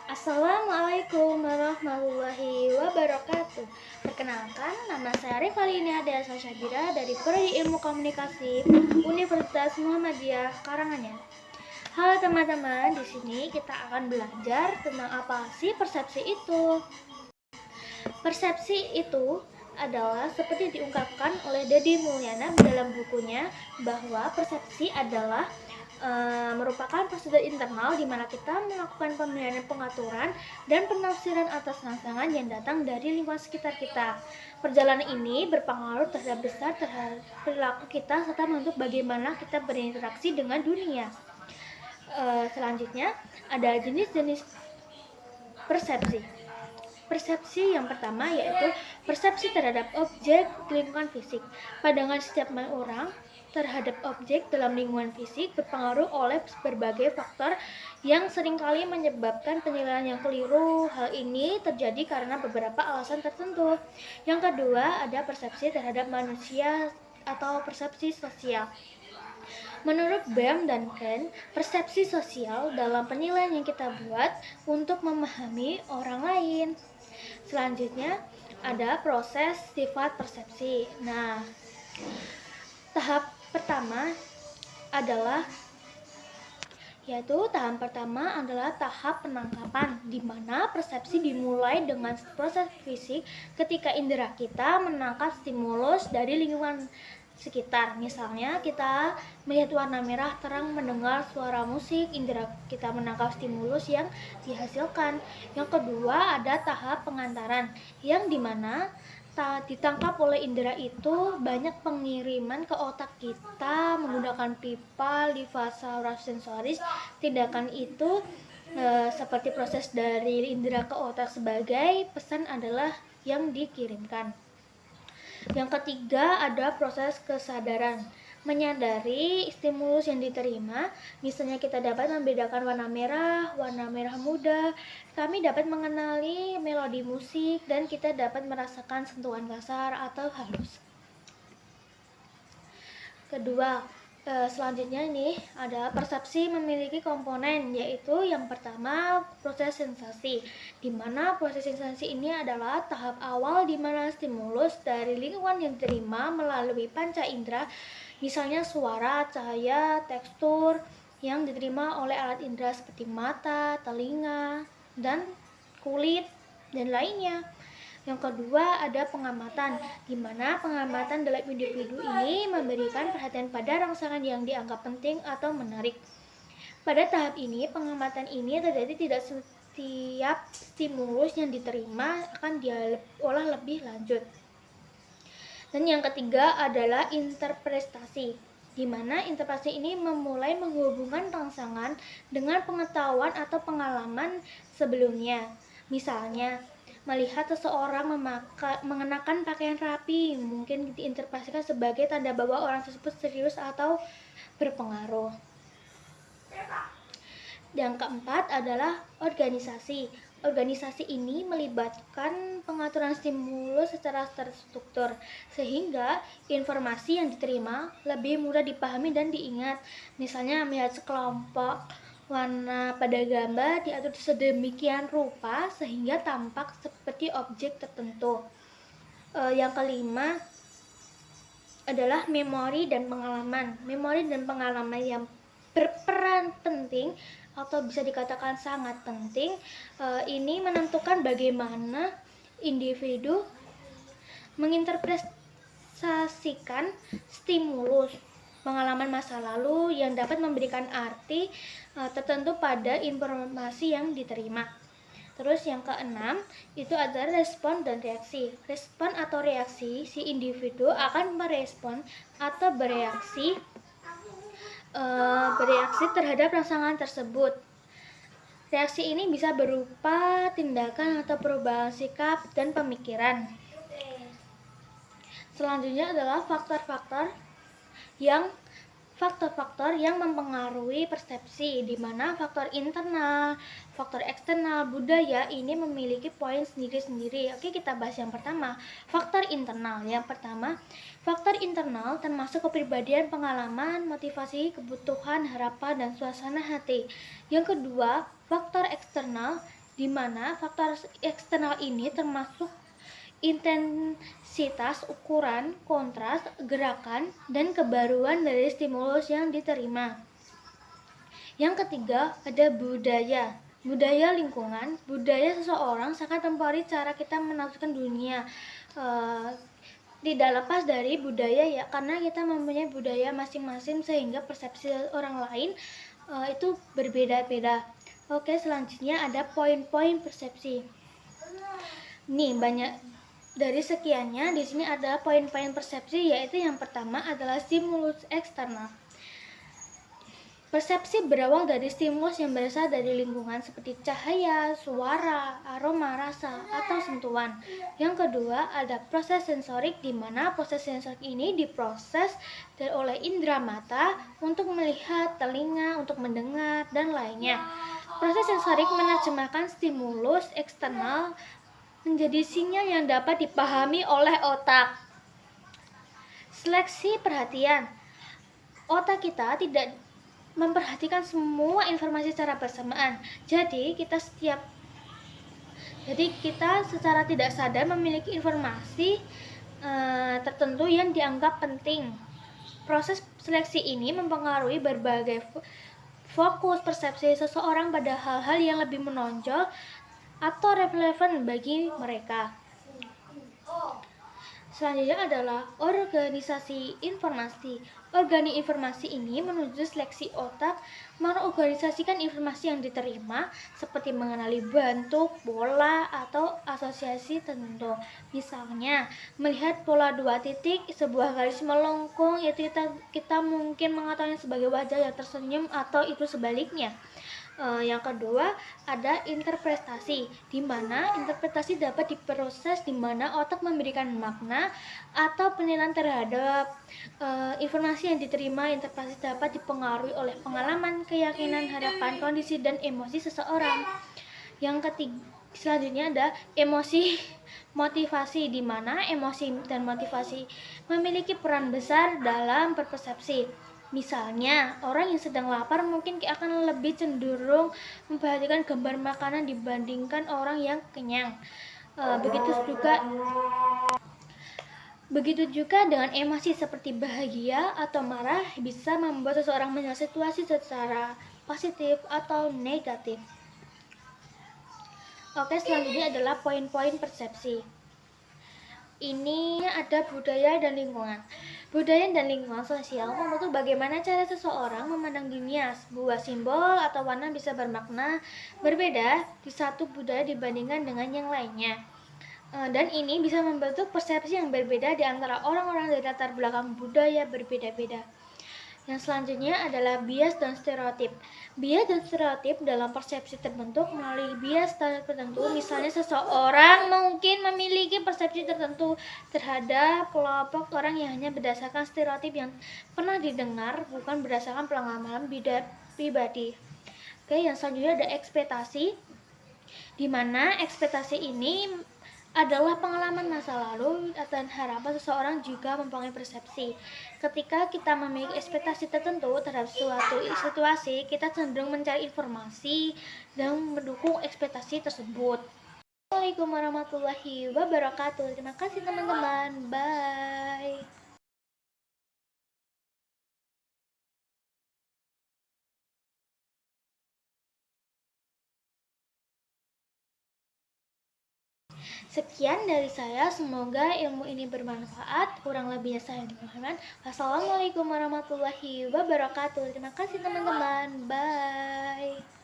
Assalamualaikum warahmatullahi wabarakatuh. Perkenalkan, nama saya Rivalina Dea Syabira dari Prodi Ilmu Komunikasi Universitas Muhammadiyah Karanganyar. Halo teman-teman, di sini kita akan belajar tentang apa sih persepsi itu. Persepsi itu adalah seperti diungkapkan oleh Deddy Mulyana dalam bukunya bahwa persepsi adalah merupakan prosedur internal di mana kita melakukan pemilihan pengaturan dan penafsiran atas rangsangan yang datang dari lingkungan sekitar kita. Perjalanan ini berpengaruh terhadap besar terhadap perilaku kita serta membentuk bagaimana kita berinteraksi dengan dunia. Selanjutnya ada jenis-jenis persepsi. Persepsi yang pertama yaitu persepsi terhadap objek lingkungan fisik. Pandangan setiap orang terhadap objek dalam lingkungan fisik berpengaruh oleh berbagai faktor yang seringkali menyebabkan penilaian yang keliru. Hal ini terjadi karena beberapa alasan tertentu. Yang kedua, ada persepsi terhadap manusia atau persepsi sosial. Menurut Bem dan Ken, persepsi sosial dalam penilaian yang kita buat untuk memahami orang lain. Selanjutnya ada proses sifat persepsi. Nah, tahap pertama adalah tahap penangkapan, di mana persepsi dimulai dengan proses fisik ketika indera kita menangkap stimulus dari lingkungan sekitar. Misalnya kita melihat warna merah terang, mendengar suara musik, indera kita menangkap stimulus yang dihasilkan. Yang kedua ada tahap pengantaran, yang dimana ditangkap oleh indera itu banyak pengiriman ke otak kita menggunakan pipa livasa sensoris. Tindakan itu seperti proses dari indera ke otak sebagai pesan adalah yang dikirimkan. Yang ketiga ada proses kesadaran, menyadari stimulus yang diterima. Misalnya kita dapat membedakan warna merah muda, kami dapat mengenali melodi musik, dan kita dapat merasakan sentuhan kasar atau halus. Kedua, selanjutnya ini ada persepsi memiliki komponen, yaitu yang pertama proses sensasi, di mana proses sensasi ini adalah tahap awal di mana stimulus dari lingkungan yang diterima melalui panca indera, misalnya suara, cahaya, tekstur yang diterima oleh alat indera seperti mata, telinga, dan kulit, dan lainnya. Yang kedua ada pengamatan, di mana pengamatan dalam individu ini memberikan perhatian pada rangsangan yang dianggap penting atau menarik. Pada tahap ini, pengamatan ini terjadi tidak setiap stimulus yang diterima akan diolah lebih lanjut. Dan yang ketiga adalah interpretasi, di mana interpretasi ini memulai menghubungkan rangsangan dengan pengetahuan atau pengalaman sebelumnya. Misalnya, melihat seseorang mengenakan pakaian rapi mungkin diinterpretasikan sebagai tanda bahwa orang tersebut serius atau berpengaruh. Yang keempat adalah organisasi. Organisasi ini melibatkan pengaturan stimulus secara terstruktur, sehingga informasi yang diterima lebih mudah dipahami dan diingat. Misalnya melihat sekelompok warna pada gambar diatur sedemikian rupa sehingga tampak seperti objek tertentu. Yang kelima adalah memori dan pengalaman. Memori dan pengalaman yang berperan penting atau bisa dikatakan sangat penting. Ini menentukan bagaimana individu menginterpretasikan stimulus pengalaman masa lalu yang dapat memberikan arti tertentu pada informasi yang diterima. Terus yang keenam itu adalah respon dan reaksi. Respon atau reaksi, si individu akan merespon atau bereaksi terhadap rangsangan tersebut. Reaksi ini bisa berupa tindakan atau perubahan sikap dan pemikiran. Selanjutnya adalah faktor-faktor yang mempengaruhi persepsi, di mana faktor internal, faktor eksternal, budaya ini memiliki poin sendiri-sendiri. Oke, kita bahas yang pertama, faktor internal. Yang pertama, faktor internal termasuk kepribadian, pengalaman, motivasi, kebutuhan, harapan, dan suasana hati. Yang kedua, faktor eksternal di mana faktor eksternal ini termasuk intensitas, ukuran, kontras, gerakan, dan kebaruan dari stimulus yang diterima. Yang ketiga, ada budaya. Budaya lingkungan, budaya seseorang sangat mempengaruhi cara kita menafsirkan dunia. Tidak lepas dari budaya ya, karena kita mempunyai budaya masing-masing sehingga persepsi orang lain itu berbeda-beda. Oke, selanjutnya ada poin-poin persepsi. Nih, banyak dari sekiannya di sini ada poin-poin persepsi, yaitu yang pertama adalah stimulus eksternal. Persepsi berawal dari stimulus yang berasal dari lingkungan seperti cahaya, suara, aroma, rasa, atau sentuhan. Yang kedua ada proses sensorik, di mana proses sensorik ini diproses oleh indera mata untuk melihat, telinga untuk mendengar, dan lainnya. Proses sensorik menerjemahkan stimulus eksternal menjadi sinyal yang dapat dipahami oleh otak. Seleksi perhatian. Otak kita tidak memperhatikan semua informasi secara bersamaan. Jadi kita secara tidak sadar memiliki informasi tertentu yang dianggap penting. Proses seleksi ini mempengaruhi berbagai fokus persepsi seseorang pada hal-hal yang lebih menonjol atau relevan bagi mereka. Selanjutnya adalah organisasi informasi. Informasi ini menuju seleksi otak mengorganisasikan informasi yang diterima, seperti mengenali bentuk, pola, atau asosiasi tertentu. Misalnya, melihat pola 2 titik, sebuah garis melengkung, yaitu kita mungkin mengatakan sebagai wajah yang tersenyum, atau itu sebaliknya. Yang kedua ada interpretasi, di mana interpretasi dapat diproses di mana otak memberikan makna atau penilaian terhadap informasi yang diterima. Interpretasi dapat dipengaruhi oleh pengalaman, keyakinan, harapan, kondisi, dan emosi seseorang. Yang ketiga, selanjutnya ada emosi motivasi, di mana emosi dan motivasi memiliki peran besar dalam berpersepsi. Misalnya, orang yang sedang lapar mungkin akan lebih cenderung memperhatikan gambar makanan dibandingkan orang yang kenyang. Begitu juga dengan emosi seperti bahagia atau marah bisa membuat seseorang menilai situasi secara positif atau negatif. Oke, selanjutnya adalah poin-poin persepsi. Ini ada budaya dan lingkungan. Budaya dan lingkungan sosial membentuk bagaimana cara seseorang memandang dunia. Sebuah simbol atau warna bisa bermakna berbeda di satu budaya dibandingkan dengan yang lainnya. Dan ini bisa membentuk persepsi yang berbeda di antara orang-orang dari latar belakang budaya berbeda-beda. Yang selanjutnya adalah bias dan stereotip. Bias dan stereotip dalam persepsi terbentuk melalui bias tertentu. Misalnya seseorang mungkin memiliki persepsi tertentu terhadap kelompok orang yang hanya berdasarkan stereotip yang pernah didengar, bukan berdasarkan pengalaman pribadi. Oke, yang selanjutnya ada ekspektasi, di mana ekspektasi ini adalah pengalaman masa lalu dan harapan seseorang juga mempengaruhi persepsi. Ketika kita memiliki ekspektasi tertentu terhadap suatu situasi, kita cenderung mencari informasi dan mendukung ekspektasi tersebut. Assalamualaikum warahmatullahi wabarakatuh. Terima kasih teman-teman. Bye. Sekian dari saya, semoga ilmu ini bermanfaat. Kurang lebihnya saya mohon. Wassalamualaikum warahmatullahi wabarakatuh. Terima kasih teman-teman. Bye.